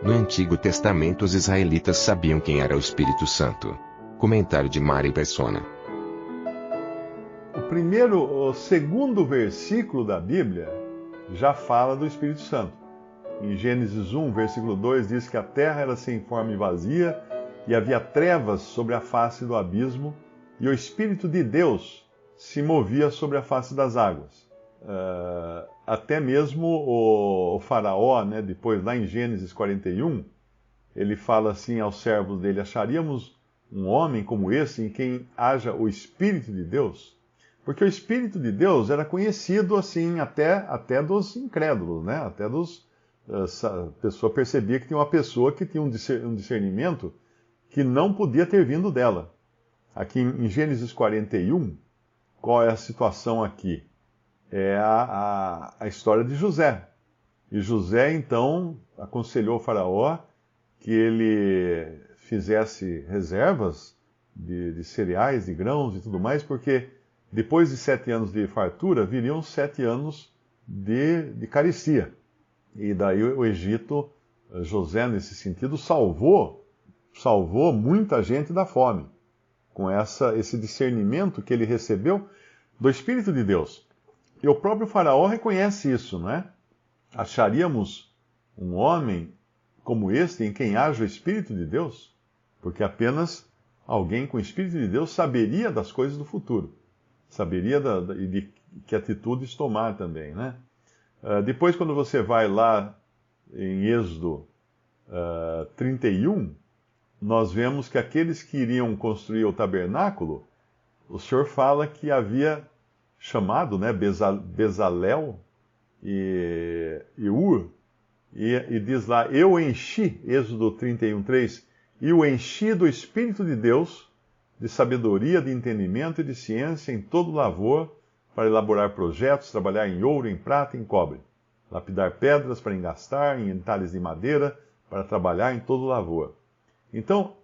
No Antigo Testamento os israelitas sabiam quem era o Espírito Santo. Comentário de Mari Persona. O segundo versículo da Bíblia já fala do Espírito Santo. Em Gênesis 1, versículo 2, diz que a terra era sem forma e vazia, e havia trevas sobre a face do abismo, e o Espírito de Deus se movia sobre a face das águas. Até mesmo o faraó, né, depois lá em Gênesis 41, ele fala assim aos servos dele: acharíamos um homem como esse em quem haja o Espírito de Deus? Porque o Espírito de Deus era conhecido assim até dos incrédulos, né? Até a pessoa percebia que tinha uma pessoa que tinha um discernimento que não podia ter vindo dela. Aqui em Gênesis 41, qual é a situação aqui? É a história de José. E José, então, aconselhou o faraó que ele fizesse reservas de cereais, de grãos e tudo mais, porque depois de 7 anos de fartura, viriam 7 anos de carestia. E daí o Egito, José, nesse sentido, salvou muita gente da fome, com esse discernimento que ele recebeu do Espírito de Deus. E o próprio faraó reconhece isso, não é? Acharíamos um homem como este em quem haja o Espírito de Deus? Porque apenas alguém com o Espírito de Deus saberia das coisas do futuro. Saberia de que atitudes tomar também, né? Depois, quando você vai lá em Êxodo 31, nós vemos que aqueles que iriam construir o tabernáculo, o Senhor fala que havia chamado, né, Bezalel e Ur, e diz lá: eu enchi, Êxodo 31, 3, e o enchi do Espírito de Deus, de sabedoria, de entendimento e de ciência em todo lavor, para elaborar projetos, trabalhar em ouro, em prata e em cobre, lapidar pedras para engastar, em entalhes de madeira, para trabalhar em todo lavor. Então,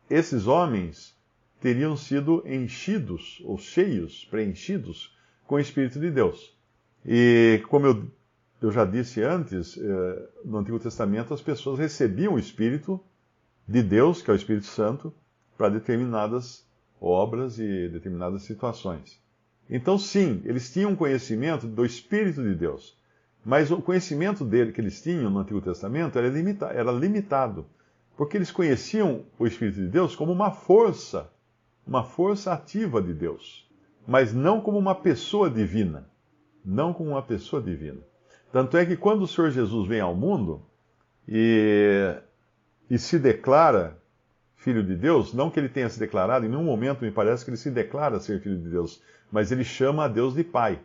esses homens teriam sido enchidos, ou cheios, preenchidos, com o Espírito de Deus. E como eu já disse antes, no Antigo Testamento as pessoas recebiam o Espírito de Deus, que é o Espírito Santo, para determinadas obras e determinadas situações. Então, sim, eles tinham conhecimento do Espírito de Deus, mas o conhecimento dele que eles tinham no Antigo Testamento era limitado, porque eles conheciam o Espírito de Deus como uma força ativa de Deus, mas não como uma pessoa divina. Não como uma pessoa divina. Tanto é que quando o Senhor Jesus vem ao mundo e se declara Filho de Deus, não que ele tenha se declarado, em nenhum momento me parece que ele se declara ser Filho de Deus, mas ele chama a Deus de Pai.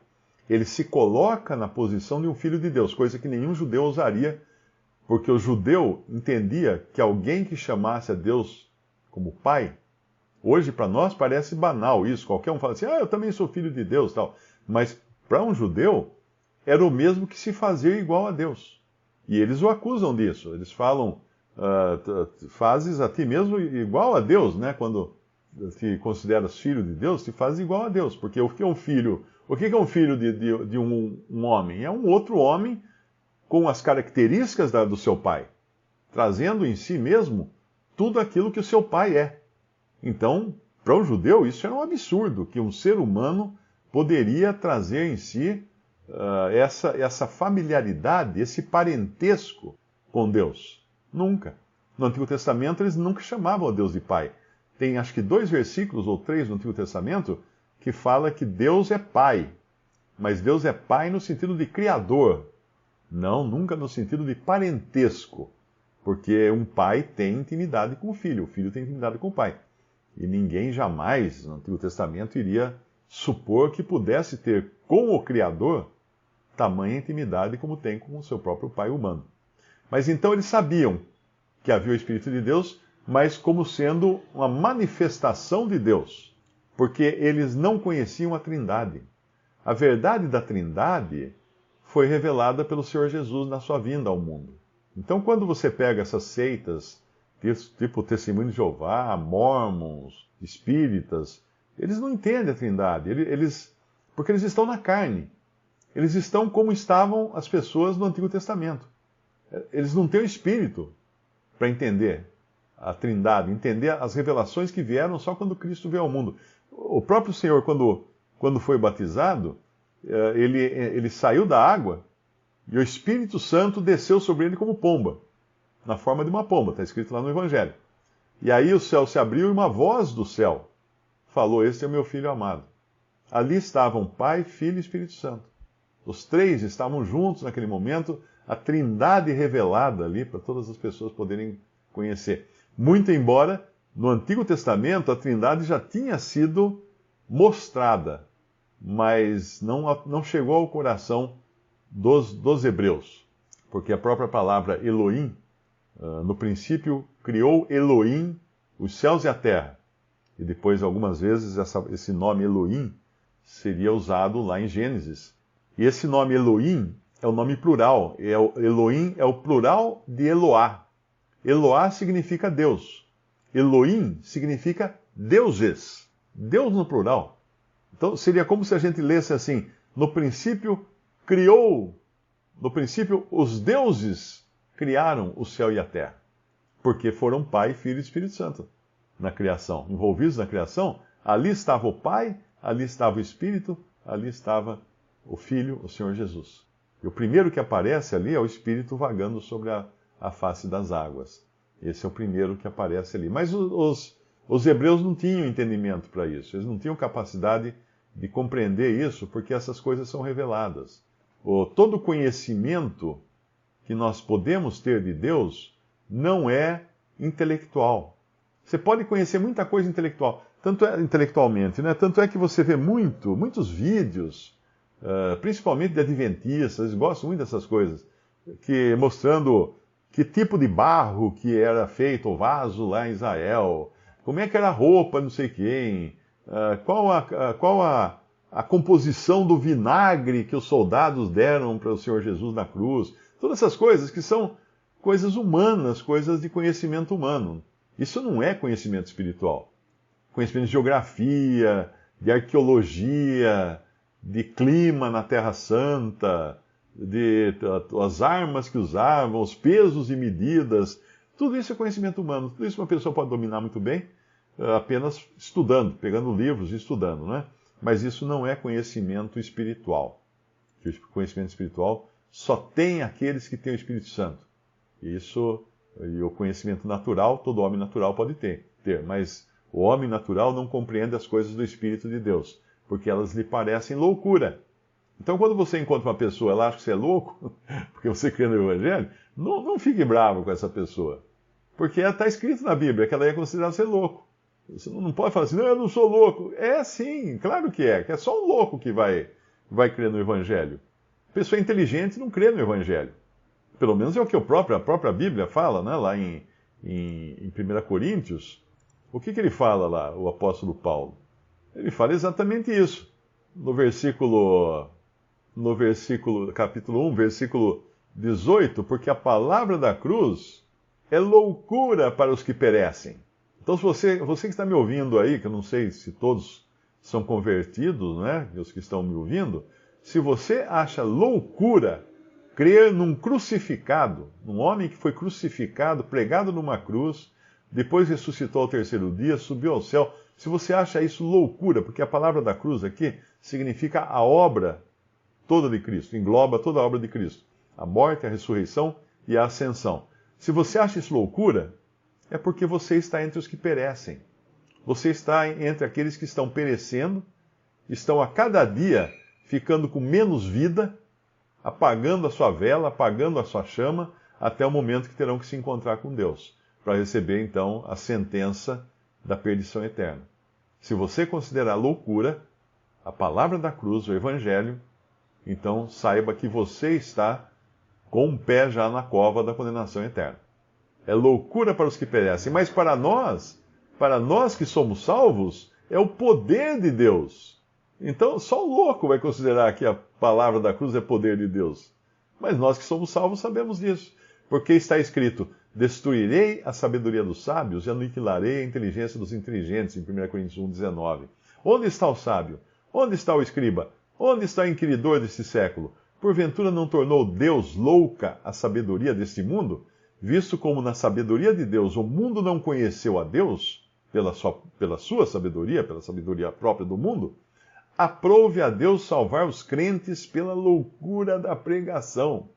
Ele se coloca na posição de um Filho de Deus, coisa que nenhum judeu ousaria, porque o judeu entendia que alguém que chamasse a Deus como Pai, hoje para nós parece banal isso, qualquer um fala assim: eu também sou filho de Deus, tal. Mas para um judeu era o mesmo que se fazer igual a Deus. E eles o acusam disso. Eles falam: fazes a ti mesmo igual a Deus, né? Quando te consideras filho de Deus, te fazes igual a Deus. Porque o que é um filho? O que é um filho de um homem? É um outro homem com as características do seu pai, trazendo em si mesmo tudo aquilo que o seu pai é. Então, para um judeu, isso era um absurdo, que um ser humano poderia trazer em si essa familiaridade, esse parentesco com Deus. Nunca. No Antigo Testamento, eles nunca chamavam a Deus de Pai. Tem acho que 2 versículos ou 3 no Antigo Testamento que fala que Deus é Pai. Mas Deus é Pai no sentido de Criador. Não, nunca no sentido de parentesco. Porque um pai tem intimidade com o filho tem intimidade com o pai. E ninguém jamais, no Antigo Testamento, iria supor que pudesse ter com o Criador tamanha intimidade como tem com o seu próprio pai humano. Mas então eles sabiam que havia o Espírito de Deus, mas como sendo uma manifestação de Deus, porque eles não conheciam a Trindade. A verdade da Trindade foi revelada pelo Senhor Jesus na sua vinda ao mundo. Então, quando você pega essas seitas, tipo Testemunho de Jeová, Mórmons, Espíritas, eles não entendem a Trindade, porque eles estão na carne. Eles estão como estavam as pessoas no Antigo Testamento. Eles não têm o Espírito. para entender a Trindade, entender as revelações que vieram só quando Cristo veio ao mundo. O próprio Senhor, quando foi batizado, ele saiu da água e o Espírito Santo desceu sobre ele como pomba, na forma de uma pomba, está escrito lá no Evangelho. E aí o céu se abriu e uma voz do céu falou: "Este é o meu filho amado." Ali estavam Pai, Filho e Espírito Santo. Os três estavam juntos naquele momento, a Trindade revelada ali para todas as pessoas poderem conhecer. Muito embora no Antigo Testamento a Trindade já tinha sido mostrada, mas não chegou ao coração dos hebreus, porque a própria palavra Elohim, no princípio criou Elohim os céus e a terra, e depois algumas vezes esse nome Elohim seria usado lá em Gênesis. E esse nome Elohim é o nome plural. Elohim é o plural de Eloá. Eloá significa Deus. Elohim significa deuses. Deus no plural. Então seria como se a gente lesse assim: no princípio os deuses criaram o céu e a terra. Porque foram Pai, Filho e Espírito Santo na criação. Envolvidos na criação, ali estava o Pai, ali estava o Espírito, ali estava o Filho, o Senhor Jesus. E o primeiro que aparece ali é o Espírito vagando sobre a face das águas. Esse é o primeiro que aparece ali. Mas os hebreus não tinham entendimento para isso. Eles não tinham capacidade de compreender isso, porque essas coisas são reveladas. Todo conhecimento que nós podemos ter de Deus não é intelectual. Você pode conhecer muita coisa intelectualmente, né? Tanto é que você vê muitos vídeos, principalmente de adventistas, eles gostam muito dessas coisas, mostrando que tipo de barro que era feito o vaso lá em Israel, como é que era a roupa, não sei quem, qual a composição do vinagre que os soldados deram para o Senhor Jesus na cruz. Todas essas coisas que são coisas humanas, coisas de conhecimento humano. Isso não é conhecimento espiritual. Conhecimento de geografia, de arqueologia, de clima na Terra Santa, as armas que usavam, os pesos e medidas. Tudo isso é conhecimento humano. Tudo isso uma pessoa pode dominar muito bem apenas estudando, pegando livros e estudando, né? Mas isso não é conhecimento espiritual. O conhecimento espiritual só tem aqueles que têm o Espírito Santo. E o conhecimento natural, todo homem natural pode ter, mas o homem natural não compreende as coisas do Espírito de Deus, porque elas lhe parecem loucura. Então, quando você encontra uma pessoa, ela acha que você é louco, porque você crê no Evangelho, não fique bravo com essa pessoa, porque está escrito na Bíblia que ela é considerada ser louco. Você não pode falar assim: "Não, eu não sou louco." É sim, claro que é só um louco que vai crer no Evangelho. Pessoa inteligente não crê no Evangelho. Pelo menos é o que a própria Bíblia fala, né? Lá em 1 Coríntios. O que ele fala lá, o apóstolo Paulo? Ele fala exatamente isso. No capítulo 1, versículo 18, porque a palavra da cruz é loucura para os que perecem. Então, se você que está me ouvindo aí, que eu não sei se todos são convertidos, né? Os que estão me ouvindo, se você acha loucura crer num crucificado, num homem que foi crucificado, pregado numa cruz, depois ressuscitou ao terceiro dia, subiu ao céu. Se você acha isso loucura, porque a palavra da cruz aqui significa a obra toda de Cristo, engloba toda a obra de Cristo. A morte, a ressurreição e a ascensão. Se você acha isso loucura, é porque você está entre os que perecem. Você está entre aqueles que estão perecendo, estão a cada dia ficando com menos vida, apagando a sua vela, apagando a sua chama, até o momento que terão que se encontrar com Deus, para receber então a sentença da perdição eterna. Se você considerar loucura a palavra da cruz, o Evangelho, então saiba que você está com um pé já na cova da condenação eterna. É loucura para os que perecem, mas para nós que somos salvos, é o poder de Deus. Então, só o louco vai considerar que a palavra da cruz é poder de Deus. Mas nós que somos salvos sabemos disso. Porque está escrito: destruirei a sabedoria dos sábios e aniquilarei a inteligência dos inteligentes, em 1 Coríntios 1,19. Onde está o sábio? Onde está o escriba? Onde está o inquiridor deste século? Porventura não tornou Deus louca a sabedoria deste mundo? visto como na sabedoria de Deus o mundo não conheceu a Deus, pela sua sabedoria, pela sabedoria própria do mundo, aprove a Deus salvar os crentes pela loucura da pregação.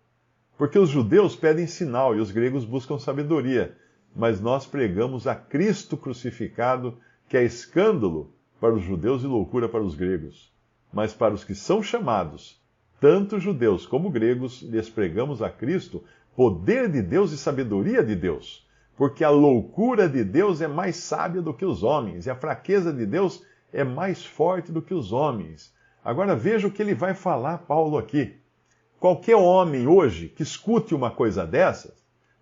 Porque os judeus pedem sinal e os gregos buscam sabedoria, mas nós pregamos a Cristo crucificado, que é escândalo para os judeus e loucura para os gregos. Mas para os que são chamados, tanto judeus como gregos, lhes pregamos a Cristo, poder de Deus e sabedoria de Deus. Porque a loucura de Deus é mais sábia do que os homens, e a fraqueza de Deus é mais forte do que os homens. Agora veja o que ele vai falar, Paulo, aqui. Qualquer homem hoje que escute uma coisa dessas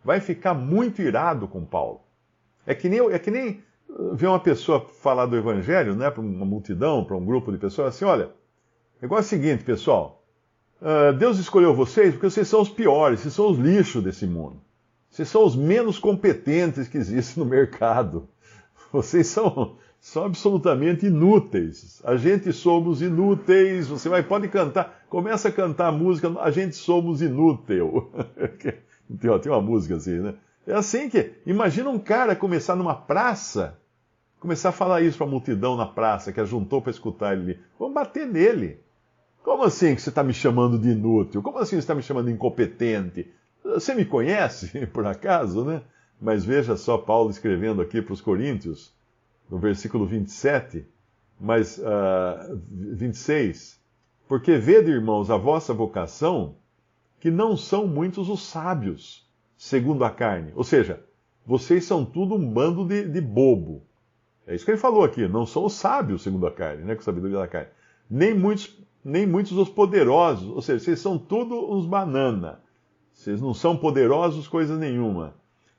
vai ficar muito irado com Paulo. É que nem ver uma pessoa falar do Evangelho, né, para uma multidão, para um grupo de pessoas, assim, olha, o negócio é o seguinte, pessoal, Deus escolheu vocês porque vocês são os piores, vocês são os lixos desse mundo. Vocês são os menos competentes que existem no mercado. Vocês são absolutamente inúteis. A gente somos inúteis. Você pode cantar, começa a cantar a música, a gente somos inútil. Tem uma música assim, né? É assim que, imagina um cara começar numa praça, começar a falar isso para a multidão na praça, que ajuntou para escutar ele ali. Vamos bater nele. Como assim que você está me chamando de inútil? Como assim você está me chamando de incompetente? Você me conhece, por acaso, né? Mas veja só Paulo escrevendo aqui para os Coríntios, no versículo 27, 26. Porque vede, irmãos, a vossa vocação, que não são muitos os sábios, segundo a carne. Ou seja, vocês são tudo um bando de bobo. É isso que ele falou aqui, não são os sábios, segundo a carne, né, com sabedoria da carne. Nem muitos os poderosos, ou seja, vocês são tudo uns banana. Vocês não são poderosos coisa nenhuma.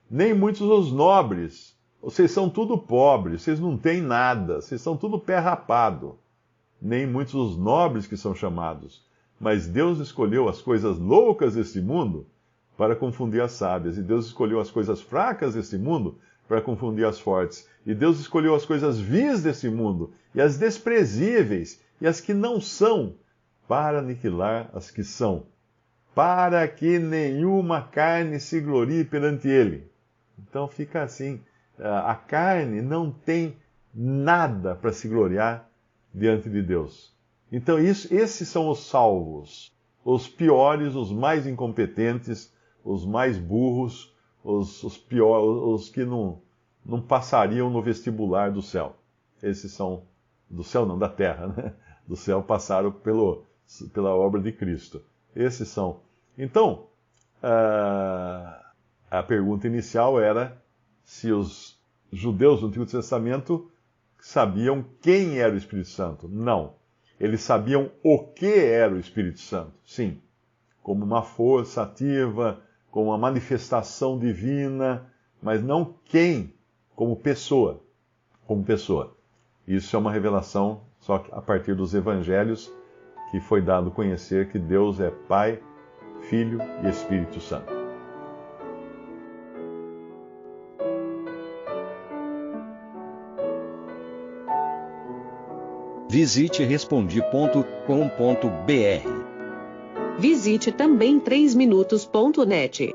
Nem muitos os nobres. Vocês são tudo pobres, vocês não têm nada, vocês são tudo pé rapado. Nem muitos os nobres que são chamados. Mas Deus escolheu as coisas loucas deste mundo para confundir as sábias. E Deus escolheu as coisas fracas deste mundo para confundir as fortes. E Deus escolheu as coisas vis deste mundo, e as desprezíveis, e as que não são, para aniquilar as que são, para que nenhuma carne se glorie perante ele. Então fica assim, a carne não tem nada para se gloriar diante de Deus. Então esses são os salvos, os piores, os mais incompetentes, os mais burros, os piores, os que não passariam no vestibular do céu. Esses são, do céu não, da terra, né? Do céu passaram pela obra de Cristo. Esses são. Então, a pergunta inicial era se os judeus do Antigo Testamento sabiam quem era o Espírito Santo. Não. Eles sabiam o que era o Espírito Santo. Sim. Como uma força ativa, como uma manifestação divina, mas não quem, como pessoa. Como pessoa. Isso é uma revelação só a partir dos evangelhos que foi dado conhecer que Deus é Pai, Filho e Espírito Santo. Visite Respondi.com.br. Visite também 3minutos.net.